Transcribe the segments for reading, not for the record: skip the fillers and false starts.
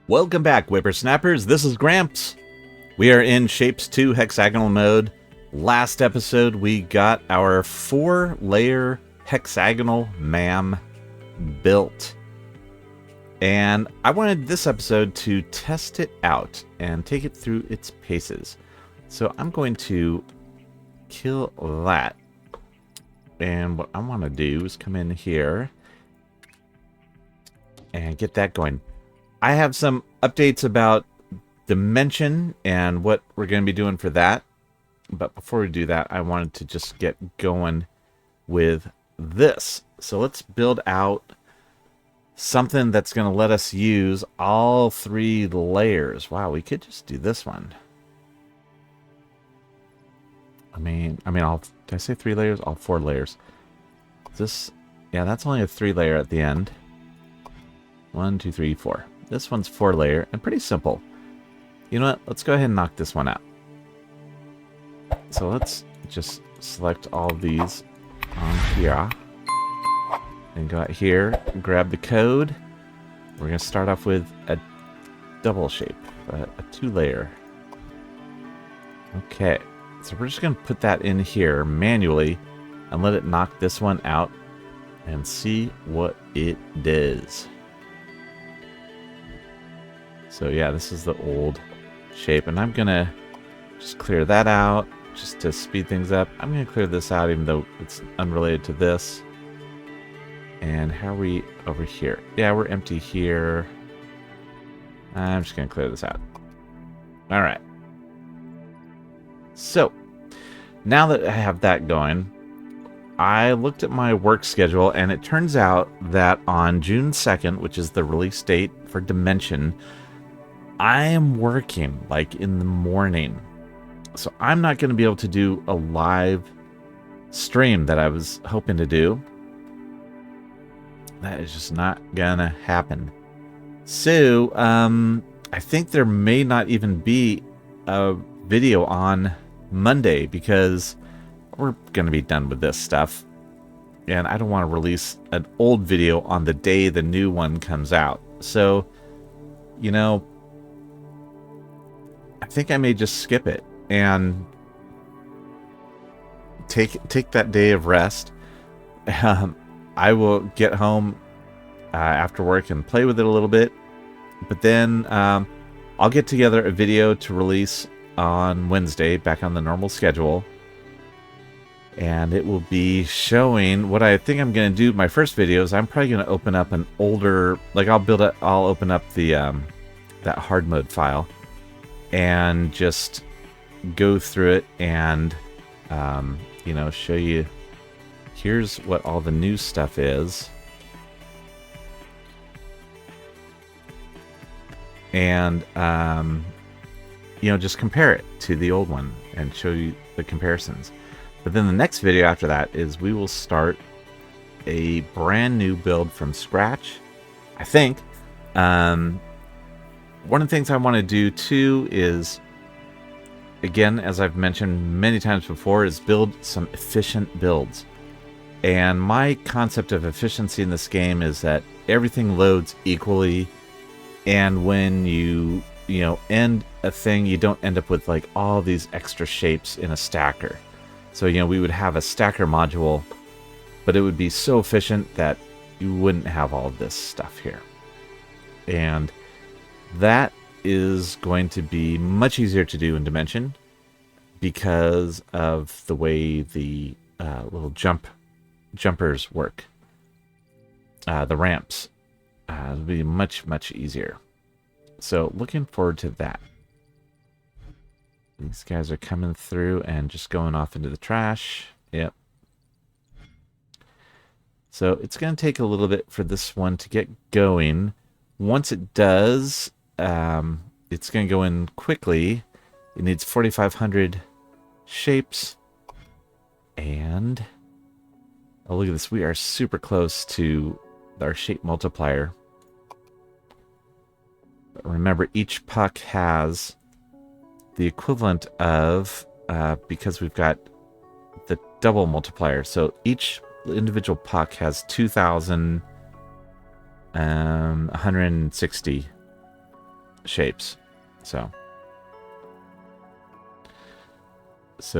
Welcome back, whippersnappers. This is Gramps. We are in Shapes 2 Hexagonal Mode. Last episode, we got our 4-layer hexagonal MAM built. And I wanted this episode to test it out and take it through its paces. So I'm going to kill that. And what I want to do is come in here and get that going. I have some updates about dimension and what we're going to be doing for that. But before we do that, I wanted to just get going with this. So let's build out something that's going to let us use all 3 layers. Wow, we could just do this one. Did I say 3 layers? All 4 layers. Yeah, that's only a 3-layer at the end. 1, 2, 3, 4. This one's 4-layer and pretty simple. You know what? Let's go ahead and knock this one out. So let's just select all of these on here. And go out here, grab the code. We're going to start off with a double shape, a 2-layer. Okay, so we're just going to put that in here manually and let it knock this one out and see what it does. So yeah, this is the old shape, and I'm gonna just clear that out just to speed things up. I'm gonna clear this out even though it's unrelated to this. And how are we over here? Yeah, we're empty here. I'm just gonna clear this out. All right. So now that I have that going, I looked at my work schedule, and it turns out that on June 2nd, which is the release date for Dimension, I am working like in the morning. So I'm not going to be able to do a live stream that I was hoping to do. That is just not going to happen. So I think there may not even be a video on Monday because we're going to be done with this stuff. And I don't want to release an old video on the day the new one comes out. So, you know, I think I may just skip it and take that day of rest. I will get home after work and play with it a little bit. But then I'll get together a video to release on Wednesday, back on the normal schedule. And it will be showing what I think I'm going to do. My first video is I'm probably going to open up an older, like I'll open up the that hard mode file and just go through it and you know, show you here's what all the new stuff is. And you know, just compare it to the old one and show you the comparisons. But then the next video after that is we will start a brand new build from scratch, I think. One of the things I want to do too is, again, as I've mentioned many times before, is build some efficient builds. And my concept of efficiency in this game is that everything loads equally, and when you end a thing, you don't end up with like all these extra shapes in a stacker. So, you know, we would have a stacker module, but it would be so efficient that you wouldn't have all of this stuff here. And that is going to be much easier to do in Dimension because of the way the little jumpers work. The ramps. It'll be much, much easier. So looking forward to that. These guys are coming through and just going off into the trash. Yep. So it's going to take a little bit for this one to get going. Once it does, it's going to go in quickly. It needs 4,500 shapes. And, oh, look at this. We are super close to our shape multiplier. But remember, each puck has the equivalent of, because we've got the double multiplier. So each individual puck has 2,160 shapes. So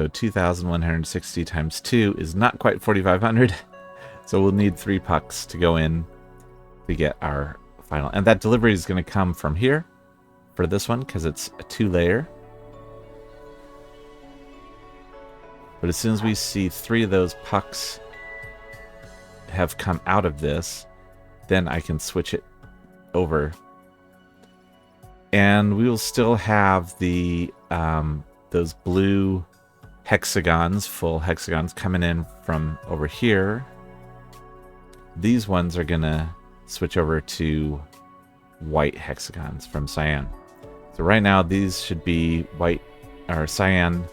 2,160 times 2 is not quite 4,500. So we'll need 3 pucks to go in to get our final. And that delivery is going to come from here for this one because it's a 2-layer. But as soon as we see 3 of those pucks have come out of this, then I can switch it over. And we will still have the those blue hexagons, full hexagons coming in from over here. These ones are going to switch over to white hexagons from cyan. So right now these should be white or cyan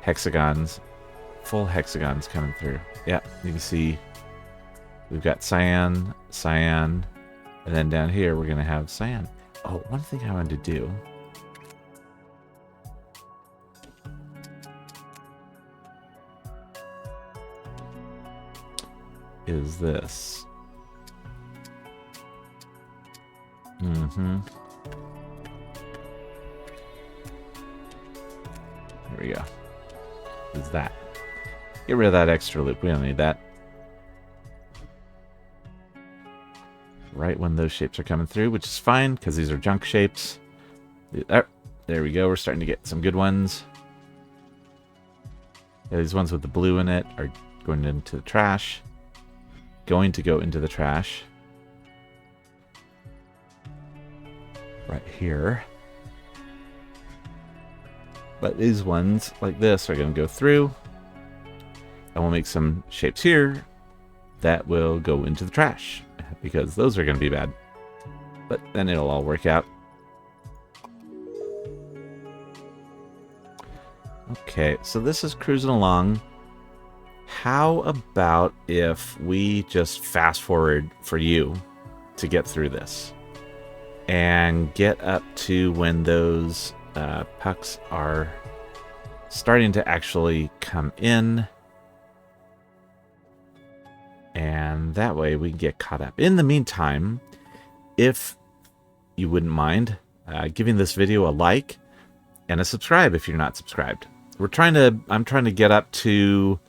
hexagons, full hexagons coming through. Yeah, you can see we've got cyan, cyan, and then down here we're going to have cyan. Oh, one thing I wanted to do is this. There we go. Is that. Get rid of that extra loop. We don't need that. Right when those shapes are coming through, which is fine because these are junk shapes. There we go. We're starting to get some good ones. Yeah, these ones with the blue in it are going into the trash. Going to go into the trash. Right here. But these ones, like this, are going to go through. And we'll make some shapes here that will go into the trash. Because those are going to be bad. But then it'll all work out. Okay, so this is cruising along. How about if we just fast forward for you to get through this? And get up to when those pucks are starting to actually come in. And that way we can get caught up. In the meantime, if you wouldn't mind giving this video a like and a subscribe if you're not subscribed. I'm trying to get up to,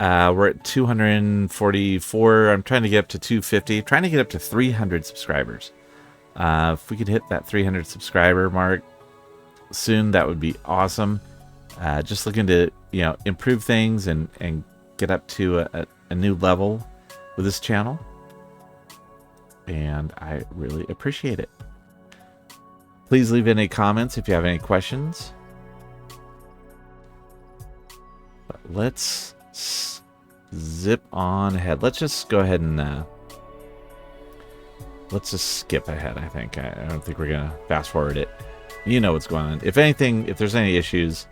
we're at 244. I'm trying to get up to 250, trying to get up to 300 subscribers. If we could hit that 300 subscriber mark soon, that would be awesome. Just looking to, improve things and get up to a new level with this channel. And I really appreciate it. Please leave any comments if you have any questions. But let's zip on ahead. Let's just go ahead and let's just skip ahead, I think. I don't think we're going to fast forward it. You know what's going on. If anything, if there's any issues,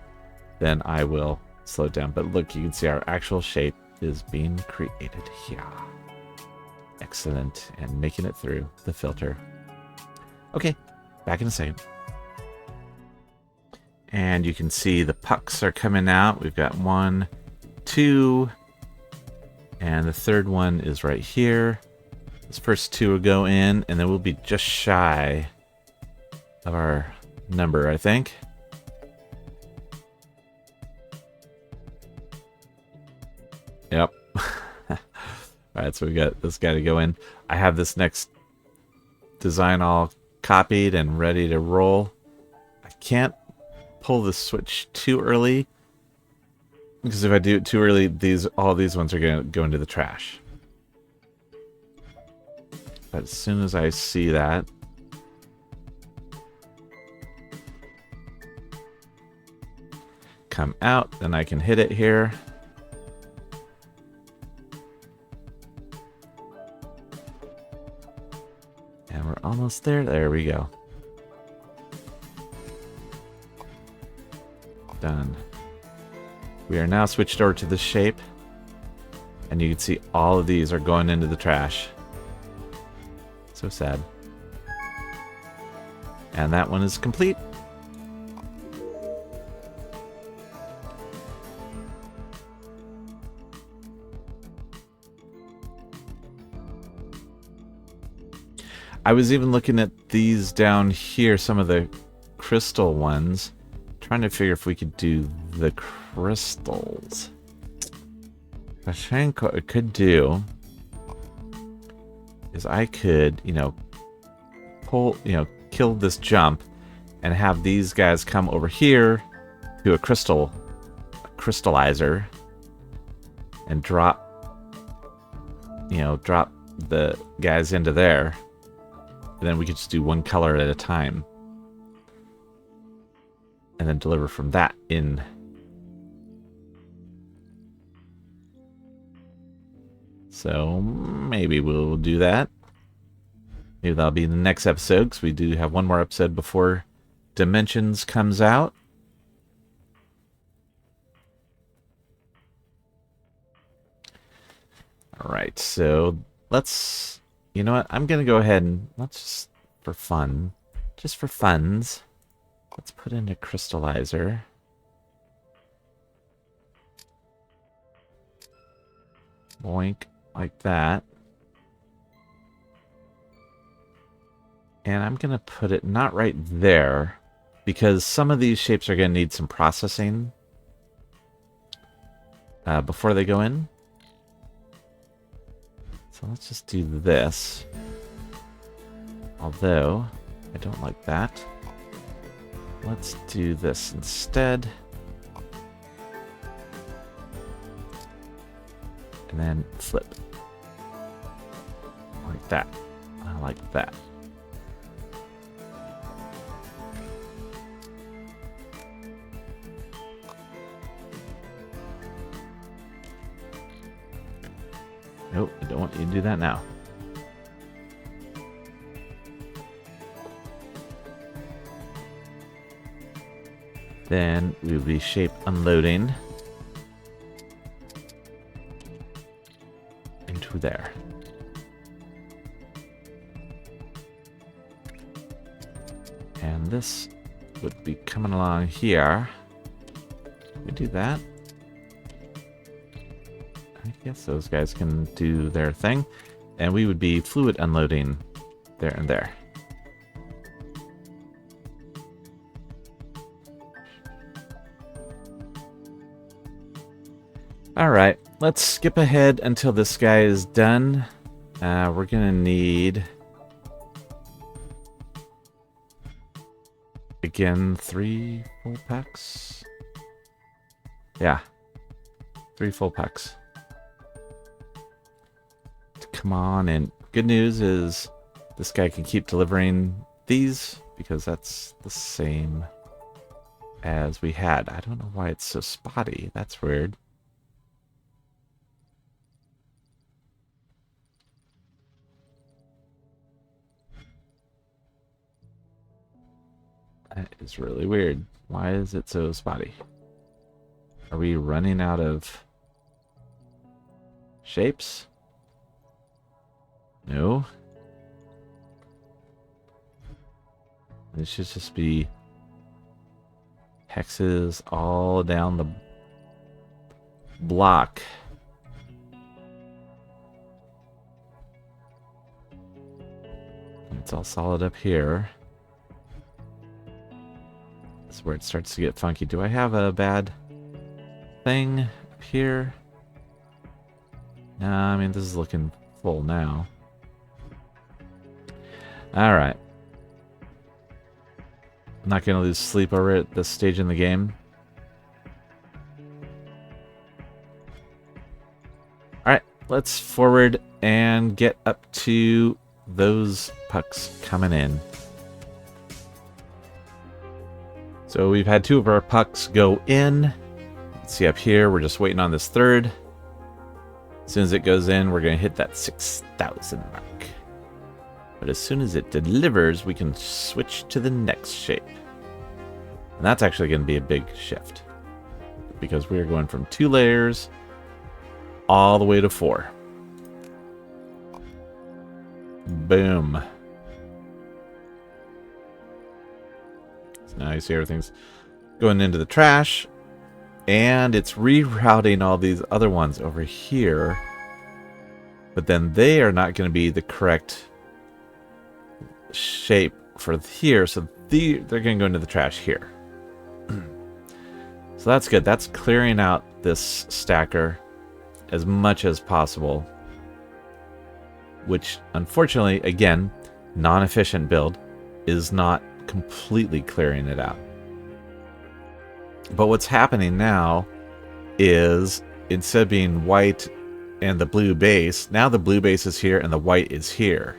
then I will slow it down. But look, you can see our actual shape is being created here. Excellent. And making it through the filter. Okay, back in a second. And you can see the pucks are coming out. We've got 1, 2, and the third one is right here. This first 2 will go in, and then we'll be just shy of our number, I think. Yep. Alright, so we got this guy to go in. I have this next design all copied and ready to roll. I can't pull the switch too early, because if I do it too early, all these ones are going to go into the trash. But as soon as I see that, come out, then I can hit it here. And we're almost there. There we go. Done. We are now switched over to the shape. And you can see all of these are going into the trash. So sad. And that one is complete. I was even looking at these down here, some of the crystal ones, trying to figure if we could do the crystals. I think what I could do is I could, you know, pull, you know, kill this jump and have these guys come over here to a crystallizer and drop, you know, drop the guys into there. And then we could just do one color at a time. And then deliver from that in. So maybe we'll do that. Maybe that'll be the next episode, because we do have one more episode before Dimensions comes out. Alright, so let's... You know what? I'm going to go ahead and let's just, for fun, just for funs, let's put in a crystallizer. Boink, like that. And I'm going to put it not right there, because some of these shapes are going to need some processing before they go in. So let's just do this. Although, I don't like that. Let's do this instead. And then flip. Like that. I like that. Nope, I don't want you to do that now. Then we'll be shape unloading into there. And this would be coming along here. We do that. I guess those guys can do their thing. And we would be fluid unloading there and there. Alright, let's skip ahead until this guy is done. We're gonna need... Again, 3 full packs? Yeah. 3 full packs. Come on, and good news is this guy can keep delivering these because that's the same as we had. I don't know why it's so spotty. That's weird. That is really weird. Why is it so spotty? Are we running out of shapes? No. This should just be hexes all down the block. It's all solid up here. That's where it starts to get funky. Do I have a bad thing up here? No, I mean, this is looking full now. Alright. I'm not going to lose sleep over at this stage in the game. Alright, let's forward and get up to those pucks coming in. So we've had 2 of our pucks go in. Let's see up here, we're just waiting on this third. As soon as it goes in, we're going to hit that 6,000 mark. But as soon as it delivers, we can switch to the next shape. And that's actually going to be a big shift, because we're going from 2 layers all the way to 4. Boom. So now you see everything's going into the trash. And it's rerouting all these other ones over here. But then they are not going to be the correct shape for here, so they're going to go into the trash here. So that's good. That's clearing out this stacker as much as possible, which unfortunately, again, non-efficient build is not completely clearing it out. But what's happening now is instead of being white and the blue base, now the blue base is here and the white is here,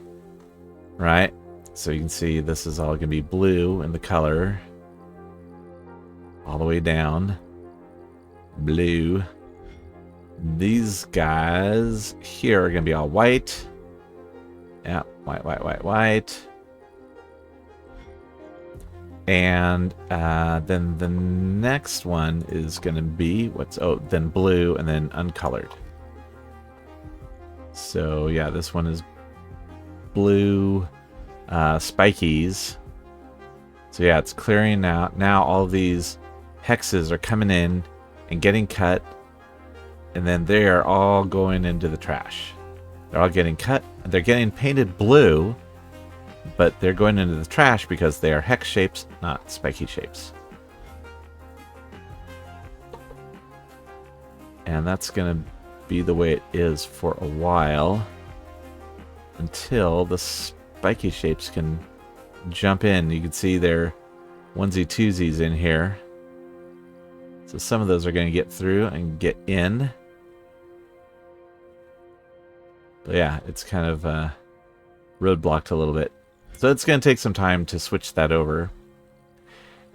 right? So you can see this is all going to be blue in the color all the way down. Blue. These guys here are going to be all white. Yeah, white, white, white, white. And then the next one is going to be then blue and then uncolored. So yeah, this one is blue spikies. So yeah, it's clearing out. Now all these hexes are coming in and getting cut, and then they are all going into the trash. They're all getting cut. They're getting painted blue, but they're going into the trash because they are hex shapes, not spiky shapes. And that's going to be the way it is for a while until the spiky shapes can jump in. You can see their onesie twosies in here. So some of those are going to get through and get in. But yeah, it's kind of roadblocked a little bit. So it's going to take some time to switch that over. And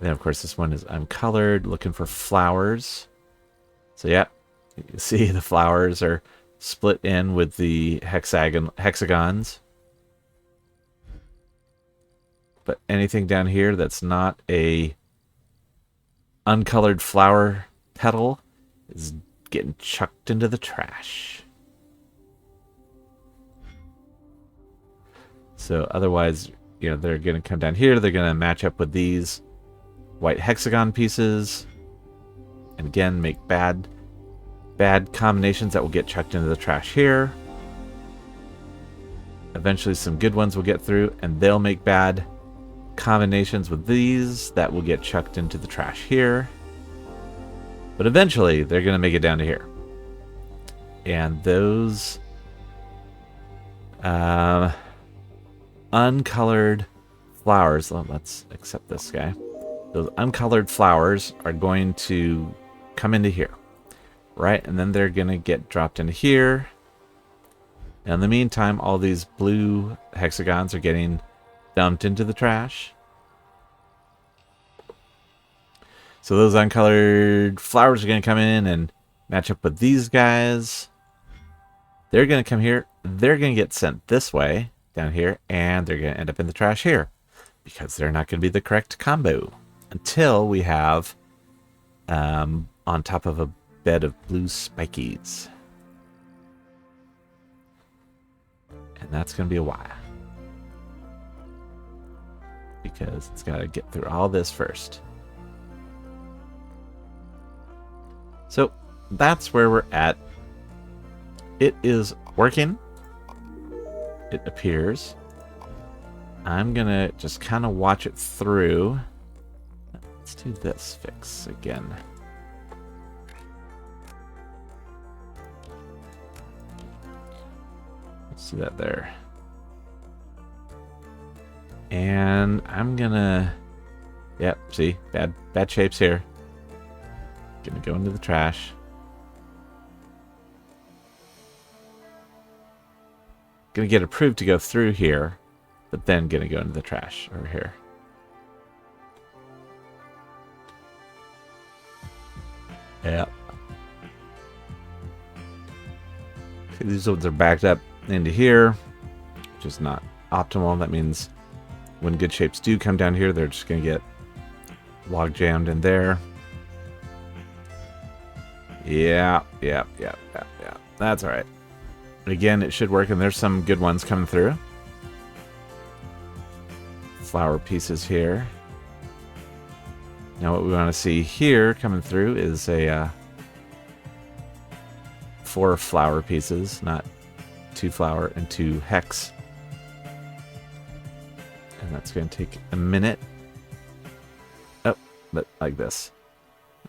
then, of course, this one is uncolored, looking for flowers. So yeah, you see the flowers are split in with the hexagons. But anything down here that's not a uncolored flower petal is getting chucked into the trash. So otherwise, you know, they're going to come down here. They're going to match up with these white hexagon pieces. And again, make bad combinations that will get chucked into the trash here. Eventually some good ones will get through, and they'll make bad combinations with these that will get chucked into the trash here. But eventually they're going to make it down to here. And those uncolored flowers, let's accept this guy. Those uncolored flowers are going to come into here, right? And then they're going to get dropped into here. And in the meantime, all these blue hexagons are getting dumped into the trash. So those uncolored flowers are going to come in and match up with these guys. They're going to come here. They're going to get sent this way, down here, and they're going to end up in the trash here because they're not going to be the correct combo until we have on top of a bed of blue spikies. And that's going to be a while, because it's got to get through all this first. So that's where we're at. It is working, it appears. I'm going to just kind of watch it through. Let's do this fix again. Let's do that there. And I'm gonna, yep, see, bad shapes here. Gonna go into the trash. Gonna get approved to go through here, but then gonna go into the trash over here. Yep. See, these ones are backed up into here, which is not optimal. That means when good shapes do come down here, they're just going to get log jammed in there. Yeah. That's all right. Again, it should work, and there's some good ones coming through. Flower pieces here. Now what we want to see here coming through is a 4 flower pieces, not 2 flower and 2 hex. that's going to take a minute. Oh, but like this.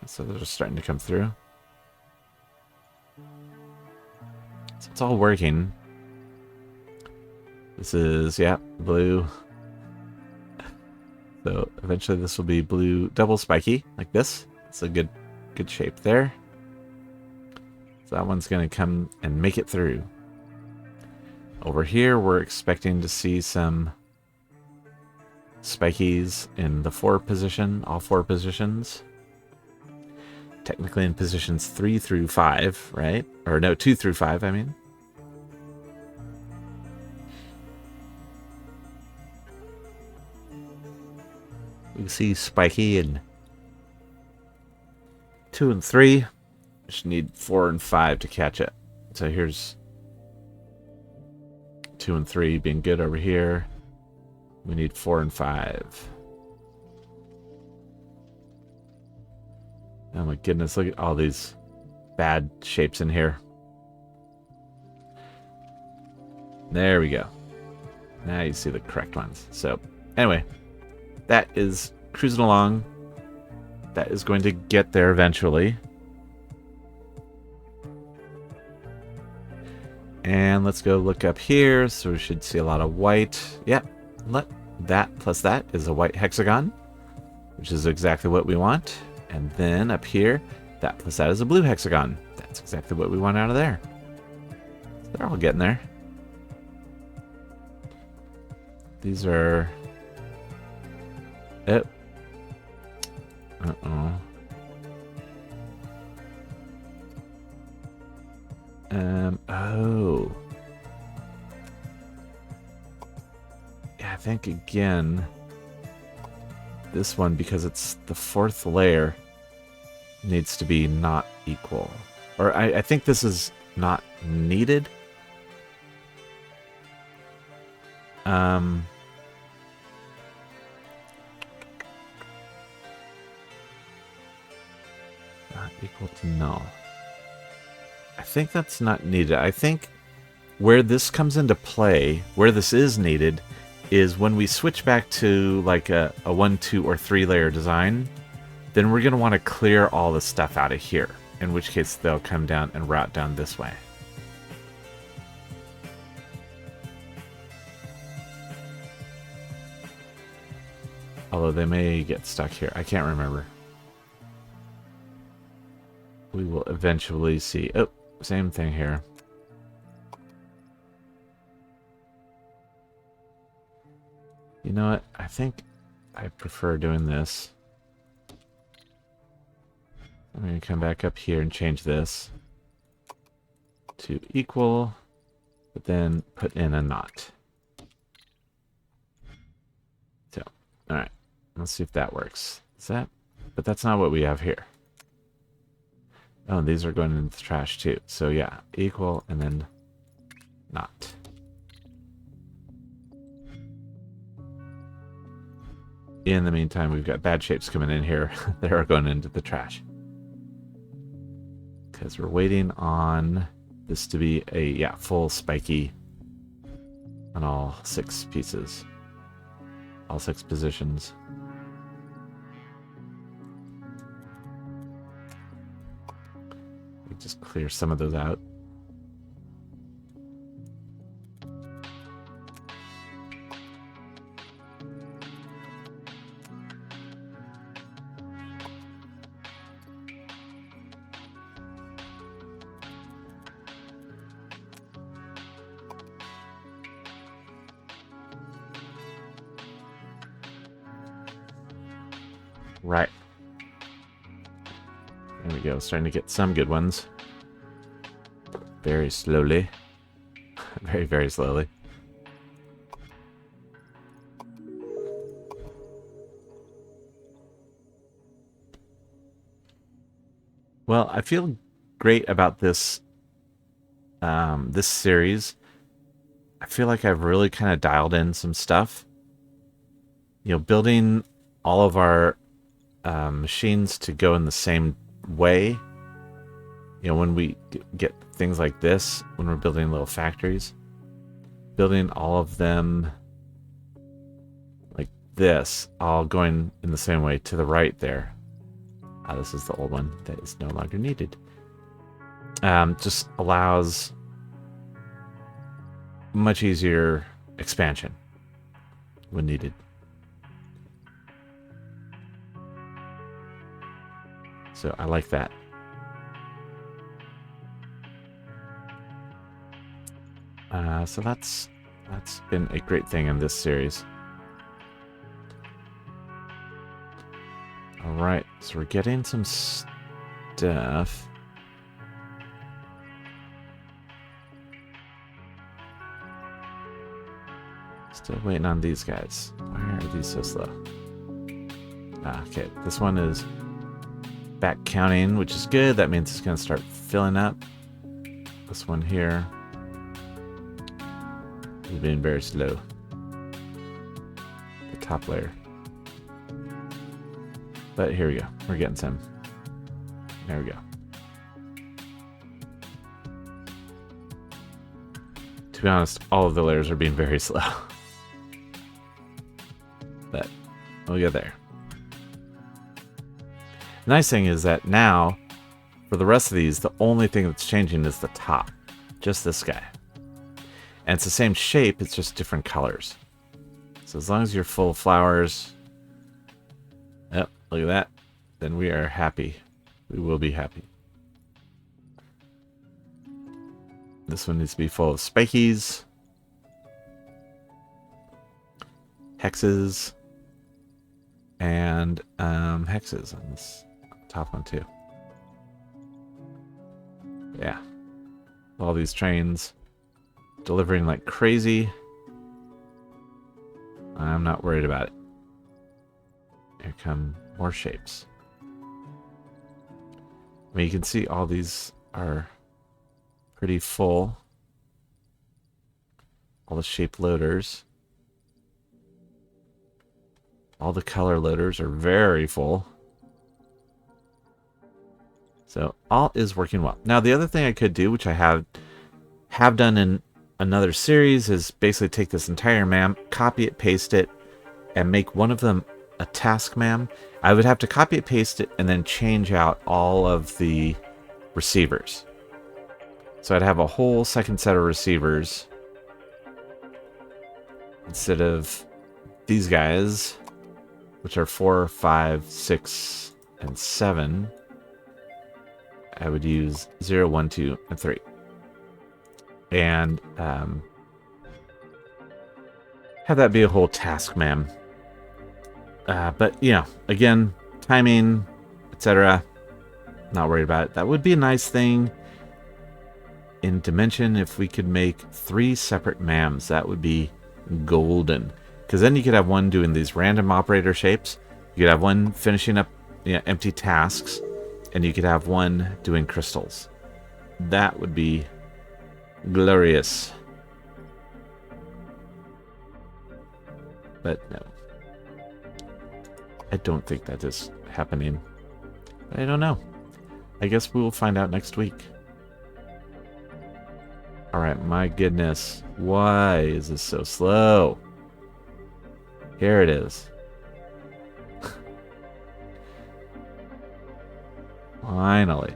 So they're just starting to come through. So it's all working. This is, yeah, blue. So eventually this will be blue double spiky, like this. It's a good shape there. So that one's going to come and make it through. Over here, we're expecting to see some spikies in the 4 position, all 4 positions. Technically in positions 3 through 5, right? Or no, 2 through 5, I mean. You see spiky in 2 and 3. Just need 4 and 5 to catch it. So here's 2 and 3 being good over here. We need 4 and 5. Oh my goodness, look at all these bad shapes in here. There we go. Now you see the correct ones. So anyway, that is cruising along. That is going to get there eventually. And let's go look up here. So we should see a lot of white. Yep. That plus that is a white hexagon, which is exactly what we want. And then up here, that plus that is a blue hexagon. That's exactly what we want out of there. So they're all getting there. These are... Oh. Uh-oh. Oh. Yeah, I think again, this one, because it's the 4th layer, needs to be not equal. Or I think this is not needed. Not equal to null. I think that's not needed. I think where this comes into play, where this is needed, is when we switch back to like a 1, 2, or 3 layer design, then we're going to want to clear all the stuff out of here, in which case they'll come down and route down this way. Although they may get stuck here. I can't remember. We will eventually see. Oh, same thing here. You know what? I think I prefer doing this. I'm going to come back up here and change this to equal, but then put in a not. So, all right. Let's see if that works. Is that? But that's not what we have here. Oh, these are going into the trash too. So yeah, equal and then not. In the meantime, we've got bad shapes coming in here that are going into the trash. Because we're waiting on this to be a, full spiky on all 6 pieces. All 6 positions. Just clear some of those out. Right. There we go. Starting to get some good ones. Very slowly. Very, very slowly. Well, I feel great about this this series. I feel like I've really kind of dialed in some stuff. You know, building all of our machines to go in the same way. You know, when we get things like this, when we're building little factories, building all of them like this all going in the same way to the right there. This is the old one that is no longer needed. Just allows much easier expansion when needed. So I like that. So that's been a great thing in this series. All right, so we're getting some stuff. Still waiting on these guys. Why are these so slow? Okay, this one is back counting, which is good. That means it's going to start filling up. This one here is being very slow. The top layer. But here we go. We're getting some. There we go. To be honest, all of the layers are being very slow. But we'll get there. The nice thing is that now, for the rest of these, the only thing that's changing is the top. Just this guy. And it's the same shape, it's just different colors. So as long as you're full of flowers... Yep, look at that. Then we are happy. We will be happy. This one needs to be full of spikies. Hexes. And hexes on this top one too. Yeah. All these trains delivering like crazy. I'm not worried about it. Here come more shapes. I mean, you can see all these are pretty full. All the shape loaders. All the color loaders are very full. So all is working well. Now the other thing I could do, which I have done in another series, is basically take this entire MAM, copy it, paste it, and make one of them a task MAM. I would have to copy it, paste it, and then change out all of the receivers. So I'd have a whole second set of receivers instead of these guys, which are 4, 5, 6, and 7. I would use 0, 1, 2, and 3. And have that be a whole task MAM. But, you know, again, timing, etc. Not worried about it. That would be a nice thing in Dimension if we could make 3 separate MAMs. That would be golden. Because then you could have one doing these random operator shapes. You could have one finishing up, you know, empty tasks. And you could have one doing crystals. That would be glorious. But no. I don't think that is happening. I don't know. I guess we will find out next week. Alright, my goodness. Why is this so slow? Here it is. Finally.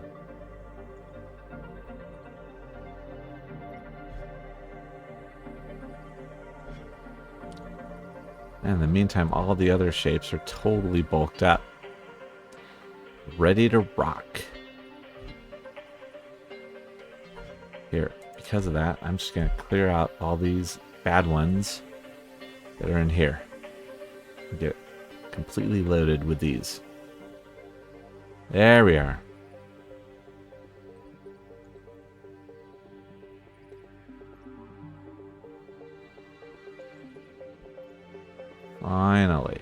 And in the meantime, all the other shapes are totally bulked up. Ready to rock. Here, because of that, I'm just going to clear out all these bad ones that are in here. Get completely loaded with these. There we are. Finally.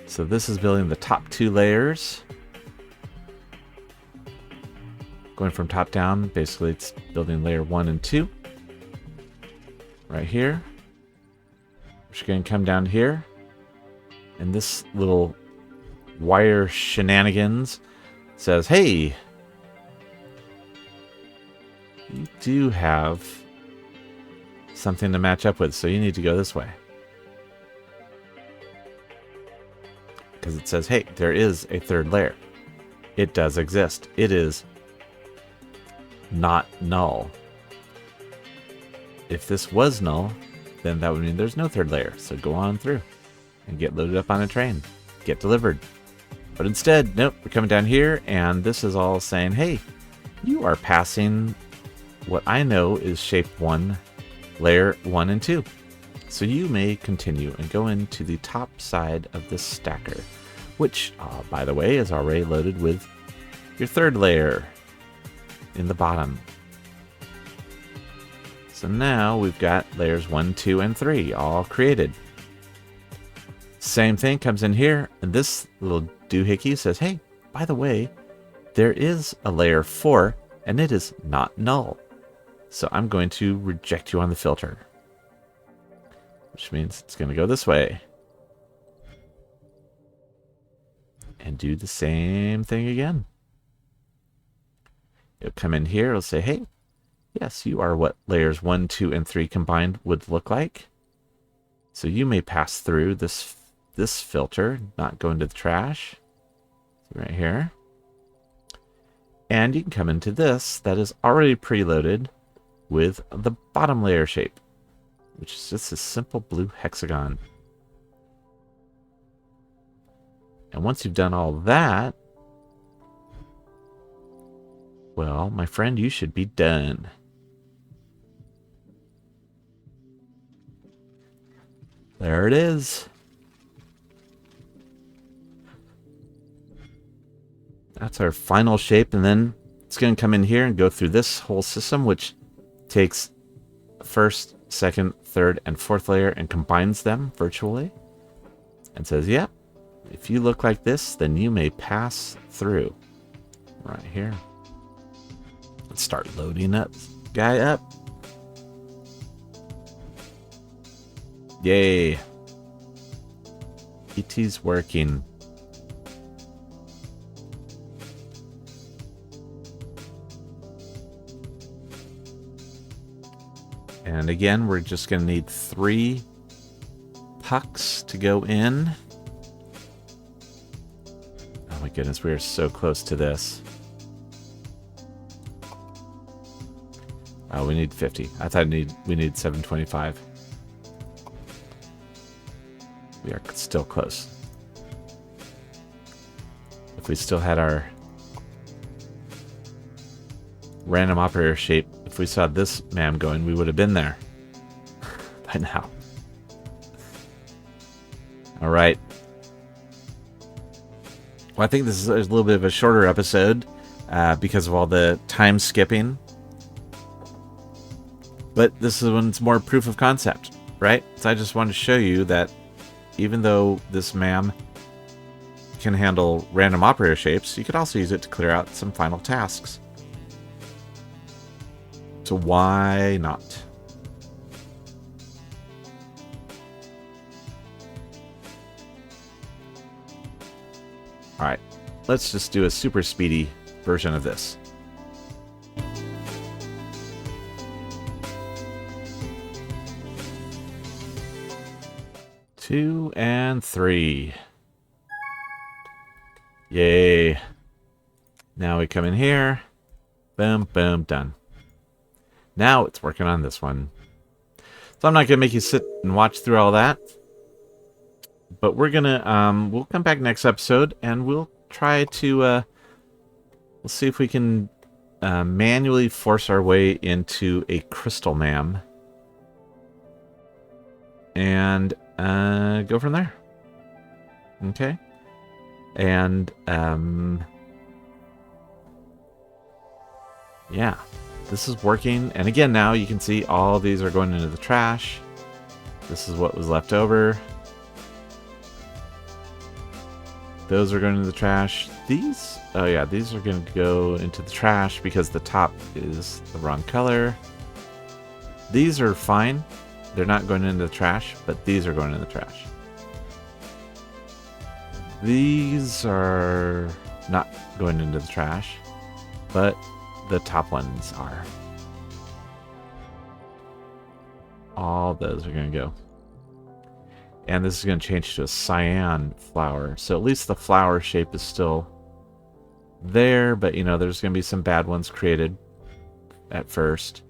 So this is building the top 2 layers. Going from top down, basically it's building layer 1 and 2. Right here. We're just going to come down here. And this little wire shenanigans says, hey, you do have something to match up with, so you need to go this way. Because it says, hey, there is a third layer. It does exist. It is not null. If this was null, then that would mean there's no third layer. So go on through and get loaded up on a train. Get delivered. But instead, nope, we're coming down here, and this is all saying, hey, you are passing what I know is shape 1, layer 1 and 2. So you may continue and go into the top side of this stacker, which, by the way, is already loaded with your third layer in the bottom. So now we've got layers 1, 2, and 3 all created. Same thing comes in here, and this little doohickey says, hey, by the way, there is a layer 4, and it is not null. So I'm going to reject you on the filter, which means it's going to go this way. And do the same thing again. It'll come in here, it'll say, hey, yes, you are what layers 1, 2, and 3 combined would look like. So you may pass through this filter, not go into the trash. Right here. And you can come into this that is already preloaded with the bottom layer shape, which is just a simple blue hexagon. And once you've done all that, well, my friend, you should be done. There it is. That's our final shape, and then it's going to come in here and go through this whole system, which takes first, second, third, and fourth layer and combines them virtually. And says, yep, if you look like this, then you may pass through. Right here. Let's start loading up. Guy up. Yay. ET's working. And again, we're just going to need 3 pucks to go in. Oh my goodness, we are so close to this. Oh, we need 50. I thought we need 725. We are still close. If we still had our random operator shape, if we saw this MAM going, we would have been there by now. All right. Well, I think this is a little bit of a shorter episode because of all the time skipping. But this is when it's more proof of concept, right? So I just wanted to show you that even though this MAM can handle random operator shapes, you could also use it to clear out some final tasks. So why not? All right, let's just do a super speedy version of this. Two and 3. Yay. Now we come in here. Boom, boom, done. Now it's working on this one. So I'm not going to make you sit and watch through all that. But we're going to, we'll come back next episode and we'll try to, we'll see if we can manually force our way into a crystal MAM. And go from there. Okay. And, yeah. This is working, and again now you can see all these are going into the trash. This is what was left over. Those are going into the trash. These, oh yeah, these are going to go into the trash because the top is the wrong color. These are fine. They're not going into the trash, but these are going in the trash. These are not going into the trash, but the top ones are. All those are going to go. And this is going to change to a cyan flower. So at least the flower shape is still there, but you know, there's going to be some bad ones created at first.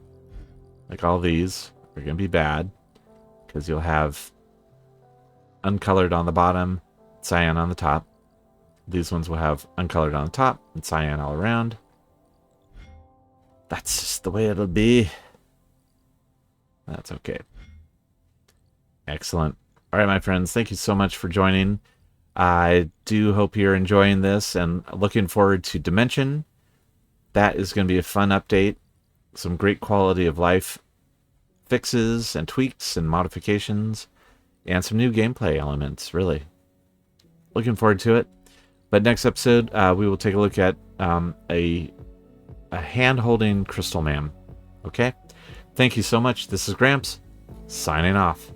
Like all these are going to be bad because you'll have uncolored on the bottom, cyan on the top. These ones will have uncolored on the top and cyan all around. That's just the way it'll be. That's okay. Excellent. All right, my friends, thank you so much for joining. I do hope you're enjoying this and looking forward to Dimension. That is going to be a fun update. Some great quality of life fixes and tweaks and modifications and some new gameplay elements, really. Looking forward to it. But next episode, we will take a look at a hand-holding crystal man. Okay? Thank you so much. This is Gramps, signing off.